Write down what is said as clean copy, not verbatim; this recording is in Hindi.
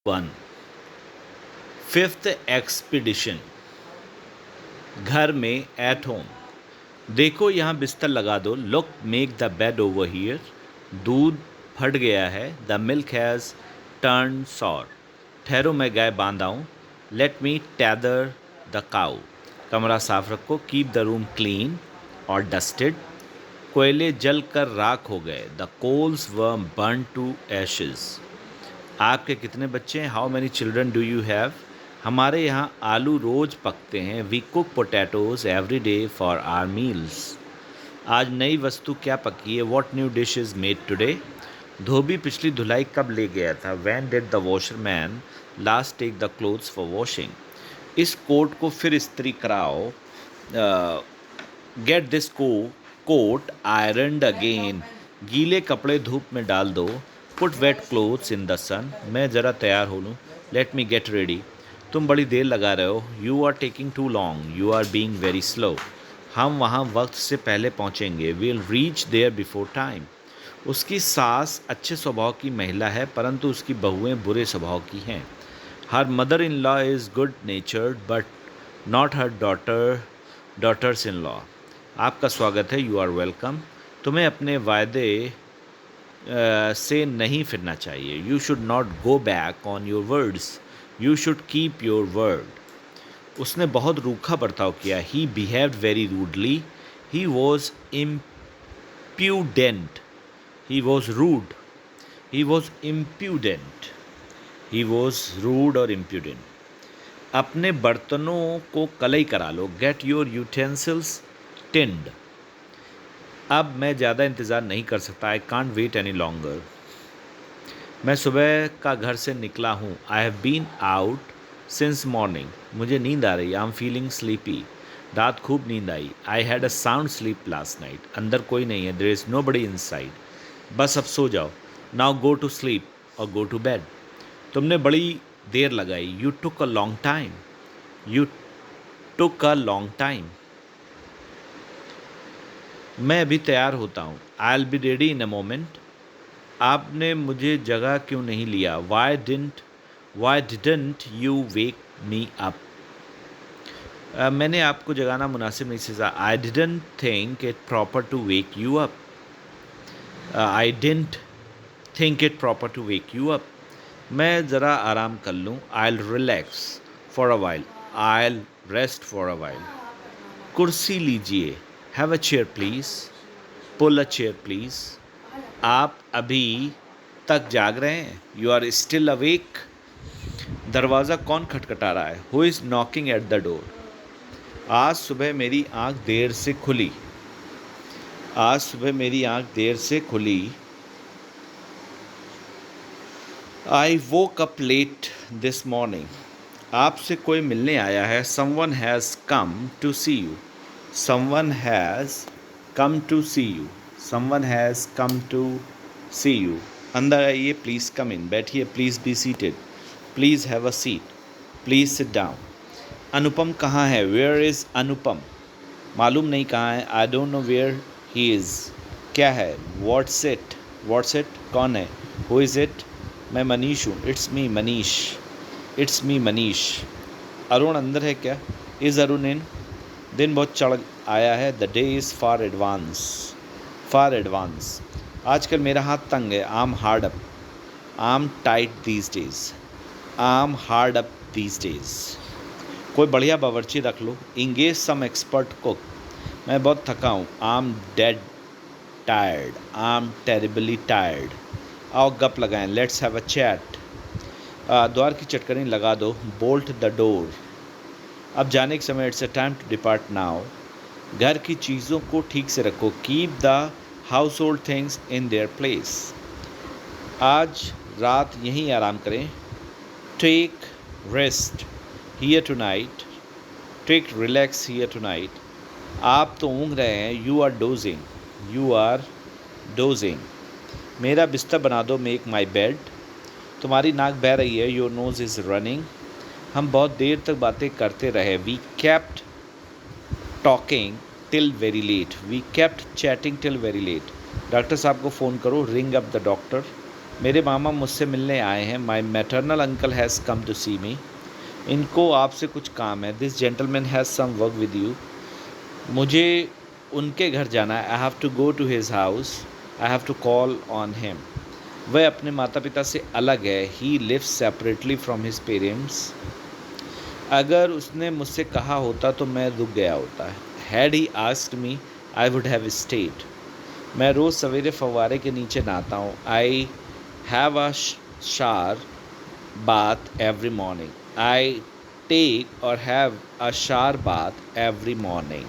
1 फिफ्थ एक्सपीडिशन। घर में एट होम। देखो यहाँ बिस्तर लगा दो। Look make the bed over here. दूध फट गया है। The milk has turn sour. ठहरो मैं गाय बांध आऊँ। Let me tether the cow. कमरा साफ रखो। कीप द रूम क्लीन और डस्टेड। कोयले जल कर राख हो गए। The coals were burn to ashes. आपके कितने बच्चे हैं? How many children do you have? हमारे यहाँ आलू रोज पकते हैं। We cook potatoes every day for our meals. आज नई वस्तु क्या पकी है? What new dish is made today? धोबी पिछली धुलाई कब ले गया था? When did the washerman last take the clothes for washing? इस कोट को फिर इस्त्री कराओ। Get this coat ironed again. गीले कपड़े धूप में डाल दो। Put wet clothes in the sun. मैं ज़रा तैयार हो लूँ। Let me get ready. तुम बड़ी देर लगा रहे हो। You are taking too long. You are being very slow. हम वहाँ वक्त से पहले पहुँचेंगे। We'll reach there before time. उसकी सास अच्छे स्वभाव की महिला है, परंतु उसकी बहुएं बुरे स्वभाव की हैं। Her mother in law is good natured but not her daughters in law. आपका स्वागत है। You are welcome. तुम्हें अपने वायदे से नहीं फिरना चाहिए। You should not go back on your words. You should keep your word. उसने बहुत रूखा बर्ताव किया। He behaved very rudely. He was impudent. He was rude. He was impudent. He was rude और इम्प्यूडेंट। अपने बर्तनों को कलई करा लो। Get your utensils tinned. अब मैं ज़्यादा इंतज़ार नहीं कर सकता। I can't wait any longer. मैं सुबह का घर से निकला हूँ। I have been out since morning. मुझे नींद आ रही। I am feeling sleepy. रात खूब नींद आई। I had a sound sleep last night. अंदर कोई नहीं है। There is nobody inside. बस अब सो जाओ। नाउ गो टू स्लीप और गो टू बेड। तुमने बड़ी देर लगाई। You took a long time. You took a long time. मैं अभी तैयार होता हूँ। I will be ready in a moment. आपने मुझे जगह क्यों नहीं लिया? Why didn't you wake me up? मैंने आपको जगाना मुनासिब नहीं समझा। I didn't think it proper to wake you up. I didn't think it proper to wake you up. मैं ज़रा आराम कर लूँ। I will relax for a while. I will rest for a while. कुर्सी लीजिए। Have a chair please. Pull a chair please. आप अभी तक जाग रहे हैं? You are still awake. दरवाज़ा कौन खटखटा रहा है? Who is knocking at the door? आज सुबह मेरी आँख देर से खुली। आज सुबह मेरी आँख देर से खुली। I woke up late this morning. आपसे कोई मिलने आया है। Someone has come to see you. Someone has come to see you. Someone has come to see you. अंदर आइए। Please come in. बैठिए। Please be seated. Please have a seat. Please sit down. Anupam कहाँ है? Where is Anupam? मालूम नहीं कहाँ है। I don't know where he is. क्या है? What's it? What's it? कौन है? Who is it? मैं मनीष हूँ। It's me Manish. It's me Manish. Arun अंदर है क्या? Is Arun in? दिन बहुत चढ़ आया है। The day is far advanced. Far advanced. आजकल मेरा हाथ तंग है। I'm hard up. I'm tight these days. I'm hard up these days. कोई बढ़िया बावर्ची रख लो। Engage some expert cook. मैं बहुत थका हूँ। I'm dead tired. I'm terribly tired. आओ गप लगाएं। Let's have a chat. द्वार की चटकनी लगा दो। Bolt the door. अब जाने के समय। It's a time to depart now. घर की चीज़ों को ठीक से रखो। Keep the household things in their place. आज रात यहीं आराम करें। Take rest here tonight. Take relax here tonight. आप तो ऊँघ रहे हैं। You are dozing. You are dozing. मेरा बिस्तर बना दो। Make my bed. तुम्हारी नाक बह रही है। Your nose is running. हम बहुत देर तक बातें करते रहे। We kept talking till very late. We kept chatting till very late. Doctor साहब को फ़ोन करो। Ring up the doctor. मेरे मामा मुझसे मिलने आए हैं। My maternal uncle has come to see me. इनको आपसे कुछ काम है। This gentleman has some work with you. मुझे उनके घर जाना है। I have to go to his house. I have to call on him. वह अपने माता पिता से अलग है। He lives separately from his parents. अगर उसने मुझसे कहा होता तो मैं रुक गया होता। Had he asked me I would have stayed. मैं रोज़ सवेरे फव्वारे के नीचे नहाता हूँ। आई हैव अ शार bath every morning. I take or have a shower bath every morning.